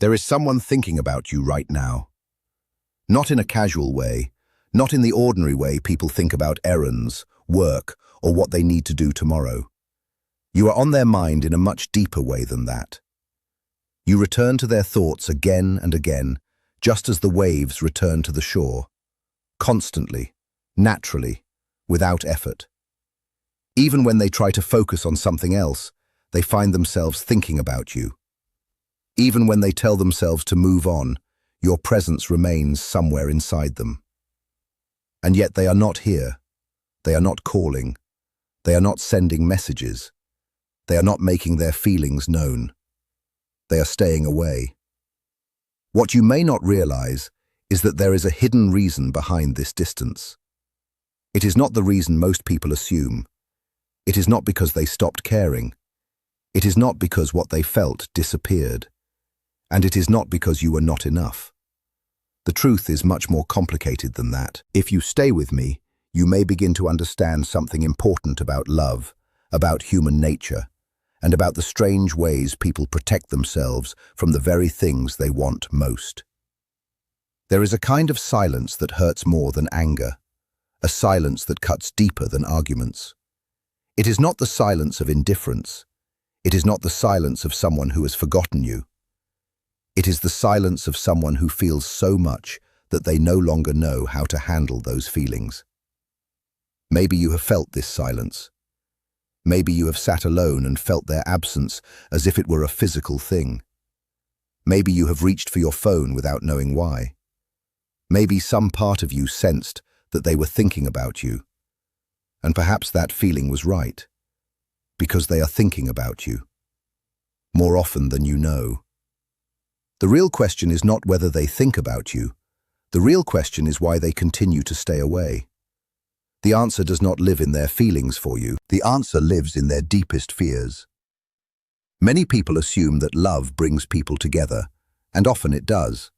There is someone thinking about you right now. Not in a casual way, not in the ordinary way people think about errands, work, or what they need to do tomorrow. You are on their mind in a much deeper way than that. You return to their thoughts again and again, just as the waves return to the shore. Constantly, naturally, without effort. Even when they try to focus on something else, they find themselves thinking about you. Even when they tell themselves to move on, your presence remains somewhere inside them. And yet they are not here. They are not calling. They are not sending messages. They are not making their feelings known. They are staying away. What you may not realize is that there is a hidden reason behind this distance. It is not the reason most people assume. It is not because they stopped caring. It is not because what they felt disappeared. And it is not because you were not enough. The truth is much more complicated than that. If you stay with me, you may begin to understand something important about love, about human nature, and about the strange ways people protect themselves from the very things they want most. There is a kind of silence that hurts more than anger, a silence that cuts deeper than arguments. It is not the silence of indifference. It is not the silence of someone who has forgotten you. It is the silence of someone who feels so much that they no longer know how to handle those feelings. Maybe you have felt this silence. Maybe you have sat alone and felt their absence as if it were a physical thing. Maybe you have reached for your phone without knowing why. Maybe some part of you sensed that they were thinking about you. And perhaps that feeling was right, because they are thinking about you, more often than you know. The real question is not whether they think about you. The real question is why they continue to stay away. The answer does not live in their feelings for you. The answer lives in their deepest fears. Many people assume that love brings people together, and often it does.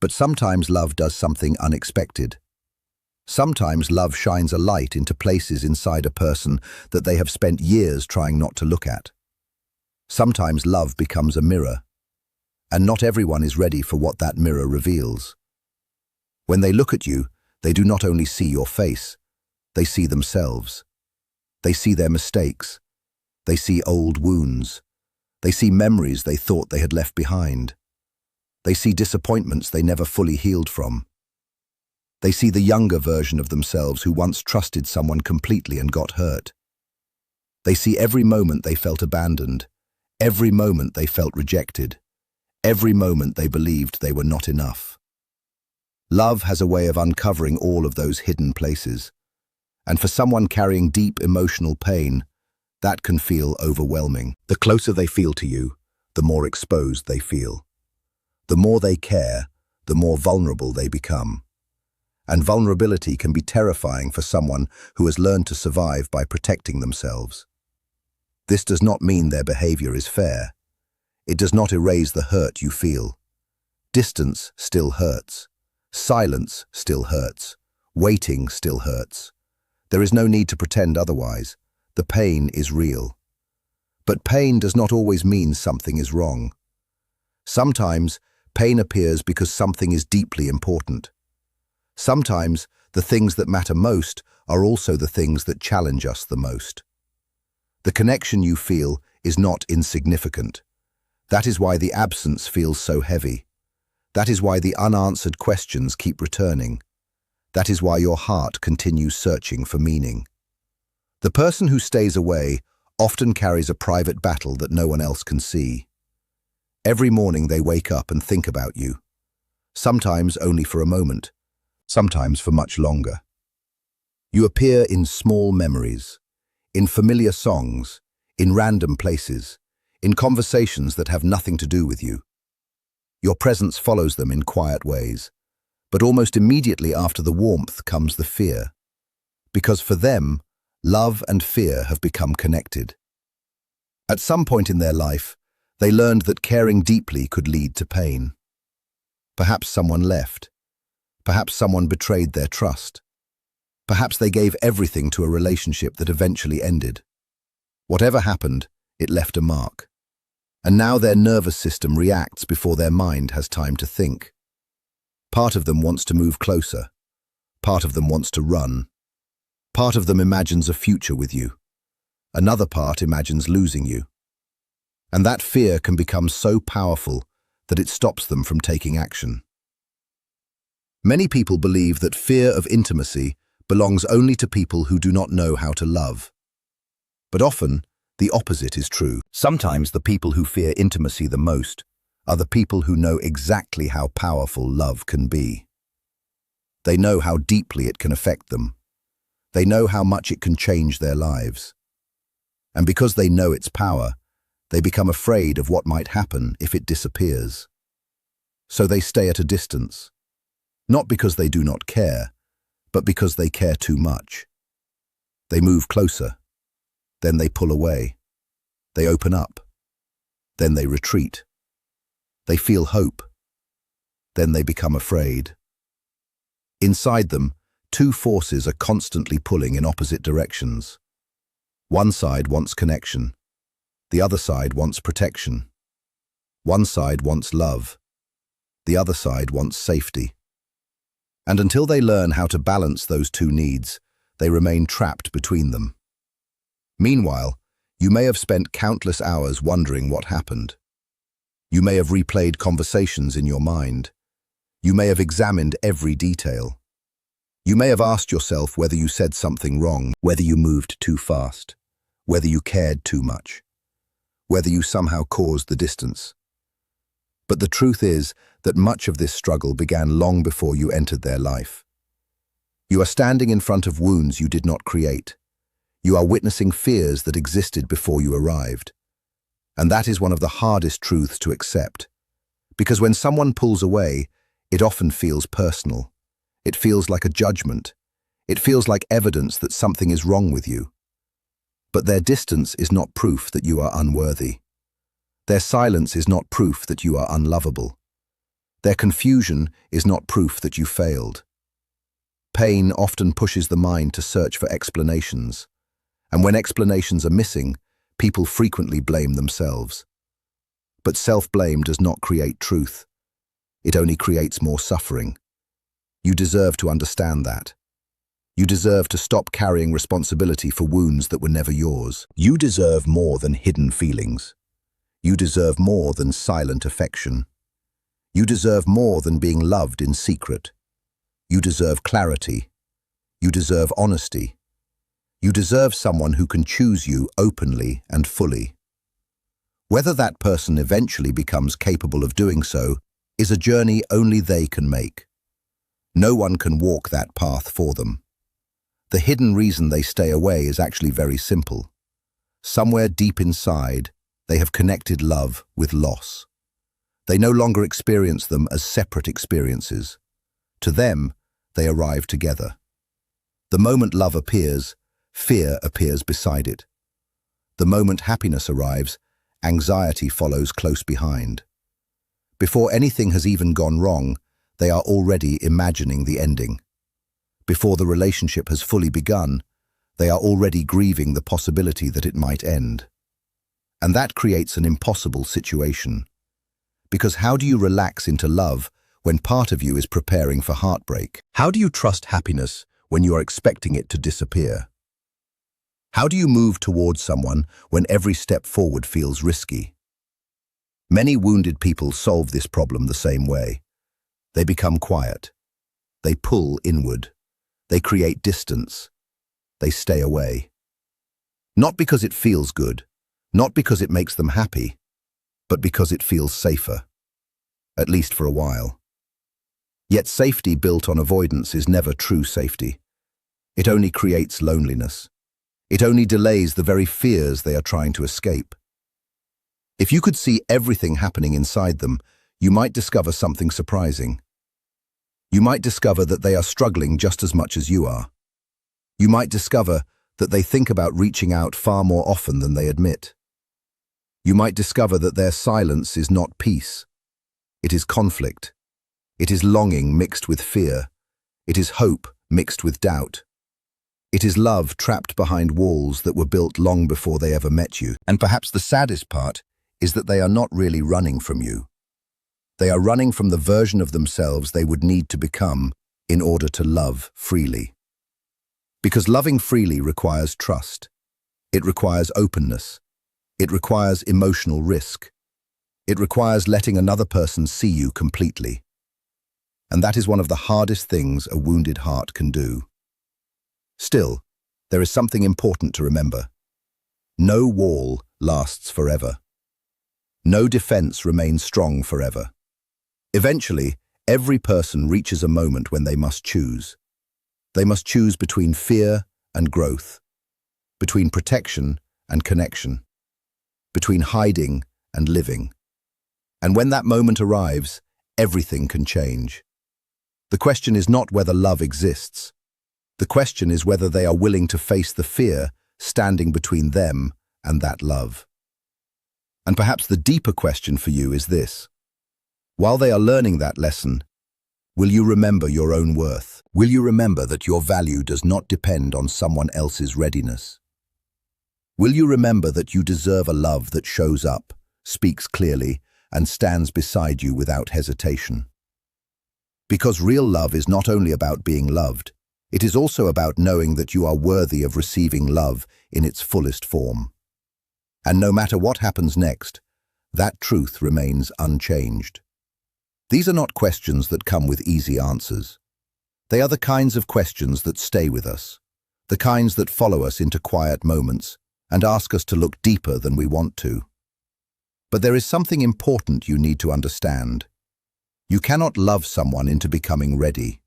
But sometimes love does something unexpected. Sometimes love shines a light into places inside a person that they have spent years trying not to look at. Sometimes love becomes a mirror, and not everyone is ready for what that mirror reveals. When they look at you, they do not only see your face, they see themselves. They see their mistakes. They see old wounds. They see memories they thought they had left behind. They see disappointments they never fully healed from. They see the younger version of themselves who once trusted someone completely and got hurt. They see every moment they felt abandoned, every moment they felt rejected, every moment they believed they were not enough. Love has a way of uncovering all of those hidden places. And for someone carrying deep emotional pain, that can feel overwhelming. The closer they feel to you, the more exposed they feel. The more they care, the more vulnerable they become. And vulnerability can be terrifying for someone who has learned to survive by protecting themselves. This does not mean their behavior is fair. It does not erase the hurt you feel. Distance still hurts. Silence still hurts. Waiting still hurts. There is no need to pretend otherwise. The pain is real. But pain does not always mean something is wrong. Sometimes pain appears because something is deeply important. Sometimes the things that matter most are also the things that challenge us the most. The connection you feel is not insignificant. That is why the absence feels so heavy. That is why the unanswered questions keep returning. That is why your heart continues searching for meaning. The person who stays away often carries a private battle that no one else can see. Every morning they wake up and think about you. Sometimes only for a moment. Sometimes for much longer. You appear in small memories, in familiar songs, in random places, in conversations that have nothing to do with you. Your presence follows them in quiet ways, but almost immediately after the warmth comes the fear. Because for them, love and fear have become connected. At some point in their life, they learned that caring deeply could lead to pain. Perhaps someone left. Perhaps someone betrayed their trust. Perhaps they gave everything to a relationship that eventually ended. Whatever happened, it left a mark. And now their nervous system reacts before their mind has time to think. Part of them wants to move closer. Part of them wants to run. Part of them imagines a future with you. Another part imagines losing you. And that fear can become so powerful that it stops them from taking action. Many people believe that fear of intimacy belongs only to people who do not know how to love. But often, the opposite is true. Sometimes the people who fear intimacy the most are the people who know exactly how powerful love can be. They know how deeply it can affect them. They know how much it can change their lives. And because they know its power, they become afraid of what might happen if it disappears. So they stay at a distance, not because they do not care, but because they care too much. They move closer, then they pull away. They open up, then they retreat. They feel hope, then they become afraid. Inside them, two forces are constantly pulling in opposite directions. One side wants connection. The other side wants protection. One side wants love. The other side wants safety. And until they learn how to balance those two needs, they remain trapped between them. Meanwhile, you may have spent countless hours wondering what happened. You may have replayed conversations in your mind. You may have examined every detail. You may have asked yourself whether you said something wrong, whether you moved too fast, whether you cared too much, whether you somehow caused the distance. But the truth is that much of this struggle began long before you entered their life. You are standing in front of wounds you did not create. You are witnessing fears that existed before you arrived. And that is one of the hardest truths to accept. Because when someone pulls away, it often feels personal. It feels like a judgment. It feels like evidence that something is wrong with you. But their distance is not proof that you are unworthy. Their silence is not proof that you are unlovable. Their confusion is not proof that you failed. Pain often pushes the mind to search for explanations. And when explanations are missing, people frequently blame themselves. But self-blame does not create truth. It only creates more suffering. You deserve to understand that. You deserve to stop carrying responsibility for wounds that were never yours. You deserve more than hidden feelings. You deserve more than silent affection. You deserve more than being loved in secret. You deserve clarity. You deserve honesty. You deserve someone who can choose you openly and fully. Whether that person eventually becomes capable of doing so is a journey only they can make. No one can walk that path for them. The hidden reason they stay away is actually very simple. Somewhere deep inside, they have connected love with loss. They no longer experience them as separate experiences. To them, they arrive together. The moment love appears, fear appears beside it. The moment happiness arrives, anxiety follows close behind. Before anything has even gone wrong, they are already imagining the ending. Before the relationship has fully begun, they are already grieving the possibility that it might end. And that creates an impossible situation. Because how do you relax into love when part of you is preparing for heartbreak? How do you trust happiness when you are expecting it to disappear? How do you move towards someone when every step forward feels risky? Many wounded people solve this problem the same way. They become quiet. They pull inward. They create distance. They stay away. Not because it feels good, not because it makes them happy, but because it feels safer, at least for a while. Yet safety built on avoidance is never true safety. It only creates loneliness. It only delays the very fears they are trying to escape. If you could see everything happening inside them, you might discover something surprising. You might discover that they are struggling just as much as you are. You might discover that they think about reaching out far more often than they admit. You might discover that their silence is not peace. It is conflict. It is longing mixed with fear. It is hope mixed with doubt. It is love trapped behind walls that were built long before they ever met you. And perhaps the saddest part is that they are not really running from you. They are running from the version of themselves they would need to become in order to love freely. Because loving freely requires trust. It requires openness. It requires emotional risk. It requires letting another person see you completely. And that is one of the hardest things a wounded heart can do. Still, there is something important to remember. No wall lasts forever. No defense remains strong forever. Eventually, every person reaches a moment when they must choose. They must choose between fear and growth, between protection and connection, between hiding and living. And when that moment arrives, everything can change. The question is not whether love exists. The question is whether they are willing to face the fear standing between them and that love. And perhaps the deeper question for you is this. While they are learning that lesson, will you remember your own worth? Will you remember that your value does not depend on someone else's readiness? Will you remember that you deserve a love that shows up, speaks clearly, and stands beside you without hesitation? Because real love is not only about being loved, it is also about knowing that you are worthy of receiving love in its fullest form. And no matter what happens next, that truth remains unchanged. These are not questions that come with easy answers. They are the kinds of questions that stay with us, the kinds that follow us into quiet moments and ask us to look deeper than we want to. But there is something important you need to understand. You cannot love someone into becoming ready.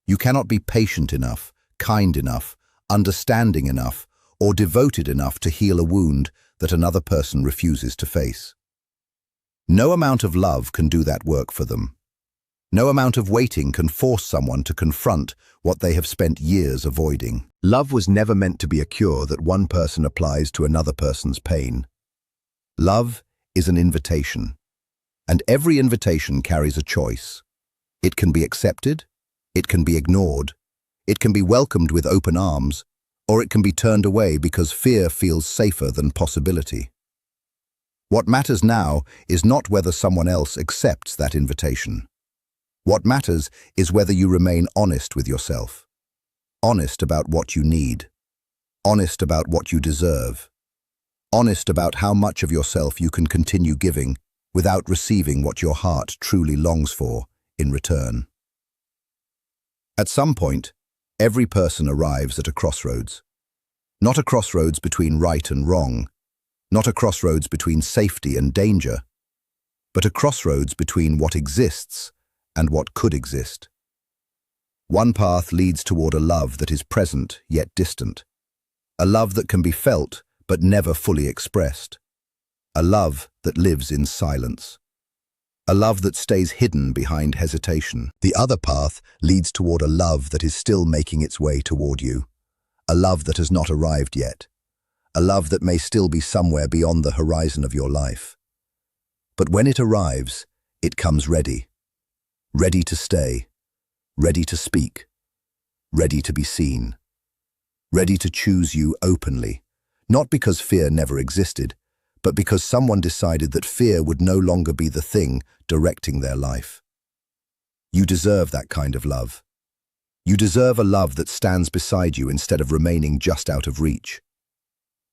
You cannot be patient enough, kind enough, understanding enough, or devoted enough to heal a wound that another person refuses to face. No amount of love can do that work for them. No amount of waiting can force someone to confront what they have spent years avoiding. Love was never meant to be a cure that one person applies to another person's pain. Love is an invitation, and every invitation carries a choice. It can be accepted, it can be ignored, it can be welcomed with open arms, or it can be turned away because fear feels safer than possibility. What matters now is not whether someone else accepts that invitation. What matters is whether you remain honest with yourself, honest about what you need, honest about what you deserve, honest about how much of yourself you can continue giving without receiving what your heart truly longs for in return. At some point, every person arrives at a crossroads. Not a crossroads between right and wrong, not a crossroads between safety and danger, but a crossroads between what exists and what could exist. One path leads toward a love that is present yet distant, a love that can be felt but never fully expressed, a love that lives in silence, a love that stays hidden behind hesitation. The other path leads toward a love that is still making its way toward you, a love that has not arrived yet, a love that may still be somewhere beyond the horizon of your life. But when it arrives, it comes ready, ready to stay, ready to speak, ready to be seen, ready to choose you openly, not because fear never existed, but because someone decided that fear would no longer be the thing directing their life. You deserve that kind of love. You deserve a love that stands beside you instead of remaining just out of reach.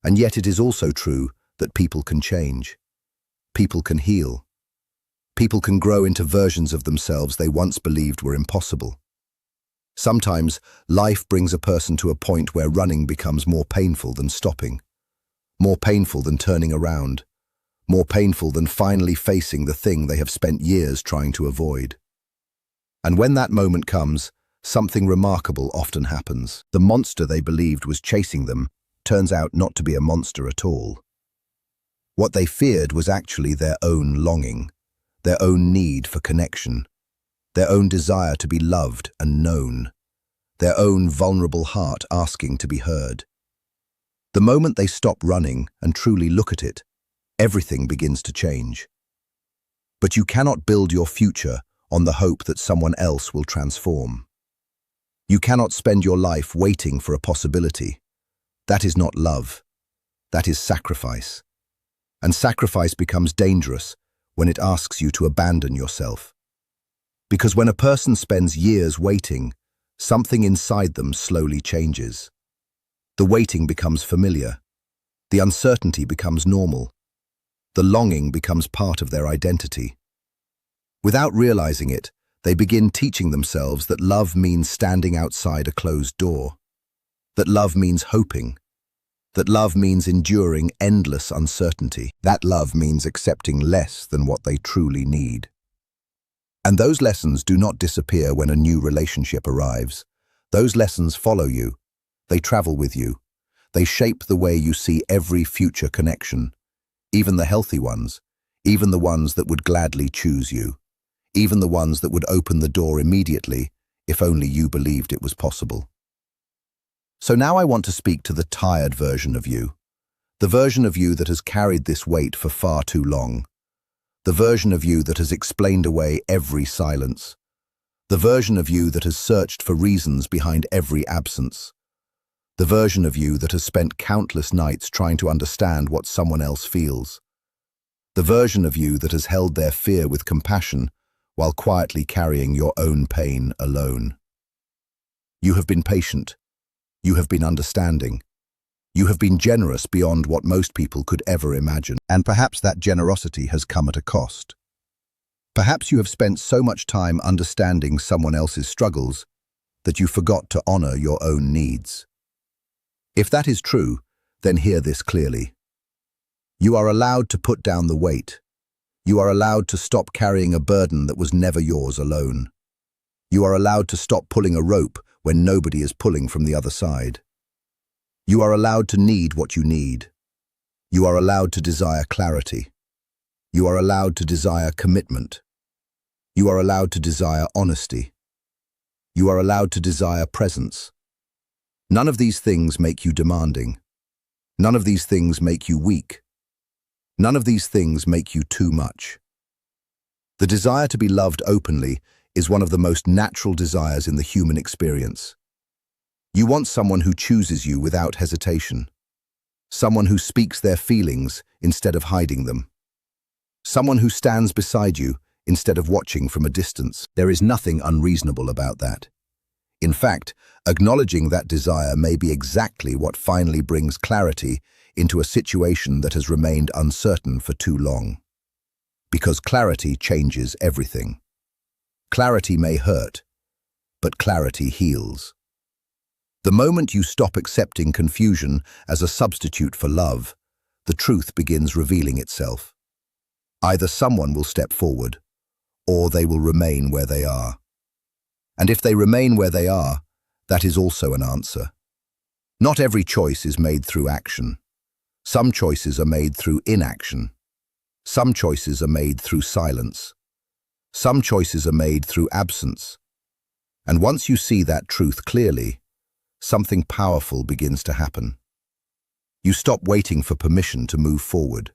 And yet it is also true that people can change. People can heal. People can grow into versions of themselves they once believed were impossible. Sometimes life brings a person to a point where running becomes more painful than stopping, more painful than turning around, more painful than finally facing the thing they have spent years trying to avoid. And when that moment comes, something remarkable often happens. The monster they believed was chasing them turns out not to be a monster at all. What they feared was actually their own longing, their own need for connection, their own desire to be loved and known, their own vulnerable heart asking to be heard. The moment they stop running and truly look at it, everything begins to change. But you cannot build your future on the hope that someone else will transform. You cannot spend your life waiting for a possibility. That is not love. That is sacrifice. And sacrifice becomes dangerous when it asks you to abandon yourself. Because when a person spends years waiting, something inside them slowly changes. The waiting becomes familiar. The uncertainty becomes normal. The longing becomes part of their identity. Without realizing it, they begin teaching themselves that love means standing outside a closed door, that love means hoping, that love means enduring endless uncertainty, that love means accepting less than what they truly need. And those lessons do not disappear when a new relationship arrives. Those lessons follow you. They travel with you. They shape the way you see every future connection, even the healthy ones, even the ones that would gladly choose you, even the ones that would open the door immediately if only you believed it was possible. So now I want to speak to the tired version of you, the version of you that has carried this weight for far too long, the version of you that has explained away every silence, the version of you that has searched for reasons behind every absence, the version of you that has spent countless nights trying to understand what someone else feels, the version of you that has held their fear with compassion while quietly carrying your own pain alone. You have been patient. You have been understanding. You have been generous beyond what most people could ever imagine. And perhaps that generosity has come at a cost. Perhaps you have spent so much time understanding someone else's struggles that you forgot to honor your own needs. If that is true, then hear this clearly. You are allowed to put down the weight. You are allowed to stop carrying a burden that was never yours alone. You are allowed to stop pulling a rope when nobody is pulling from the other side. You are allowed to need what you need. You are allowed to desire clarity. You are allowed to desire commitment. You are allowed to desire honesty. You are allowed to desire presence. None of these things make you demanding. None of these things make you weak. None of these things make you too much. The desire to be loved openly is one of the most natural desires in the human experience. You want someone who chooses you without hesitation. Someone who speaks their feelings instead of hiding them. Someone who stands beside you instead of watching from a distance. There is nothing unreasonable about that. In fact, acknowledging that desire may be exactly what finally brings clarity into a situation that has remained uncertain for too long. Because clarity changes everything. Clarity may hurt, but clarity heals. The moment you stop accepting confusion as a substitute for love, the truth begins revealing itself. Either someone will step forward, or they will remain where they are. And if they remain where they are, that is also an answer. Not every choice is made through action. Some choices are made through inaction. Some choices are made through silence. Some choices are made through absence. And once you see that truth clearly, something powerful begins to happen. You stop waiting for permission to move forward.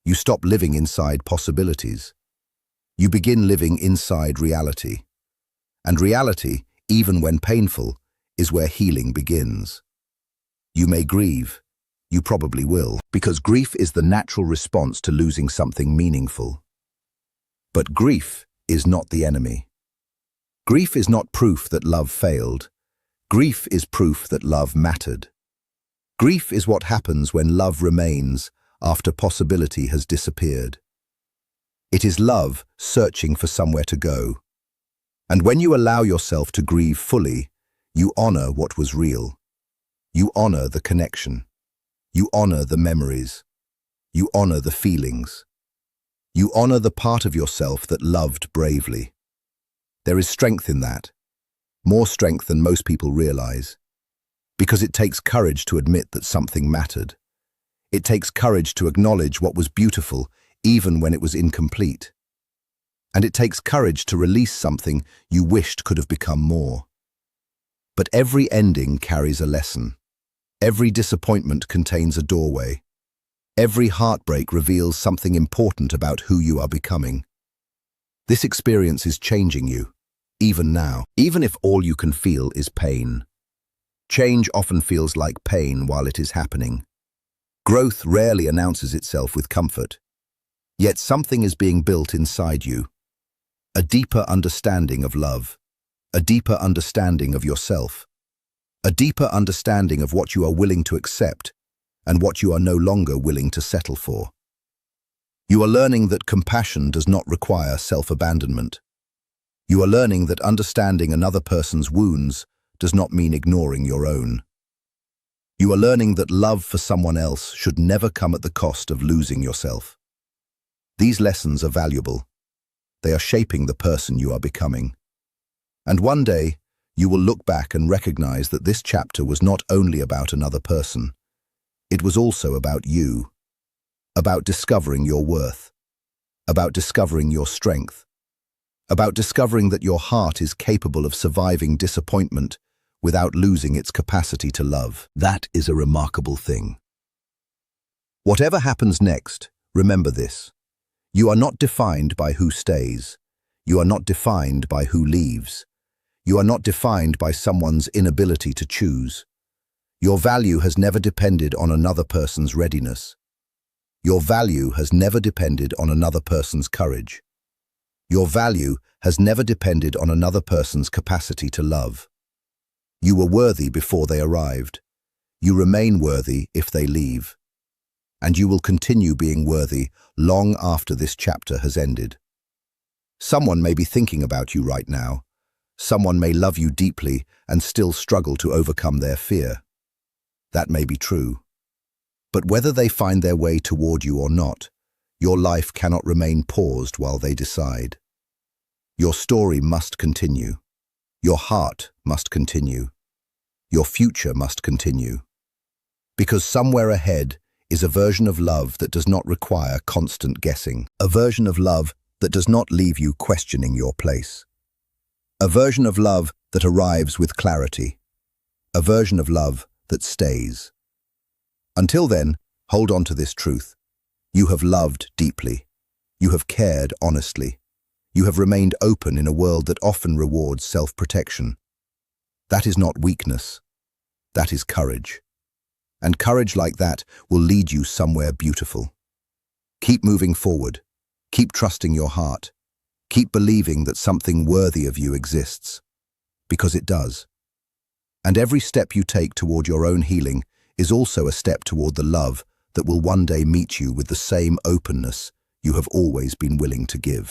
You stop living inside possibilities. You begin living inside reality. And reality, even when painful, is where healing begins. You may grieve. You probably will, because grief is the natural response to losing something meaningful. But grief is not the enemy. Grief is not proof that love failed. Grief is proof that love mattered. Grief is what happens when love remains after possibility has disappeared. It is love searching for somewhere to go. And when you allow yourself to grieve fully, you honor what was real. You honor the connection. You honor the memories. You honor the feelings. You honor the part of yourself that loved bravely. There is strength in that, more strength than most people realize, because it takes courage to admit that something mattered. It takes courage to acknowledge what was beautiful, even when it was incomplete. And it takes courage to release something you wished could have become more. But every ending carries a lesson. Every disappointment contains a doorway. Every heartbreak reveals something important about who you are becoming. This experience is changing you, even now, even if all you can feel is pain. Change often feels like pain while it is happening. Growth rarely announces itself with comfort. Yet something is being built inside you. A deeper understanding of love. A deeper understanding of yourself. A deeper understanding of what you are willing to accept and what you are no longer willing to settle for. You are learning that compassion does not require self-abandonment. You are learning that understanding another person's wounds does not mean ignoring your own. You are learning that love for someone else should never come at the cost of losing yourself. These lessons are valuable. They are shaping the person you are becoming. And one day, you will look back and recognize that this chapter was not only about another person. It was also about you. About discovering your worth. About discovering your strength. About discovering that your heart is capable of surviving disappointment without losing its capacity to love. That is a remarkable thing. Whatever happens next, remember this. You are not defined by who stays. You are not defined by who leaves. You are not defined by someone's inability to choose. Your value has never depended on another person's readiness. Your value has never depended on another person's courage. Your value has never depended on another person's capacity to love. You were worthy before they arrived. You remain worthy if they leave. And you will continue being worthy long after this chapter has ended. Someone may be thinking about you right now. Someone may love you deeply and still struggle to overcome their fear. That may be true. But whether they find their way toward you or not, your life cannot remain paused while they decide. Your story must continue. Your heart must continue. Your future must continue. Because somewhere ahead is a version of love that does not require constant guessing. A version of love that does not leave you questioning your place. A version of love that arrives with clarity. A version of love that stays. Until then, hold on to this truth. You have loved deeply. You have cared honestly. You have remained open in a world that often rewards self-protection. That is not weakness. That is courage. And courage like that will lead you somewhere beautiful. Keep moving forward. Keep trusting your heart. Keep believing that something worthy of you exists. Because it does. And every step you take toward your own healing is also a step toward the love that will one day meet you with the same openness you have always been willing to give.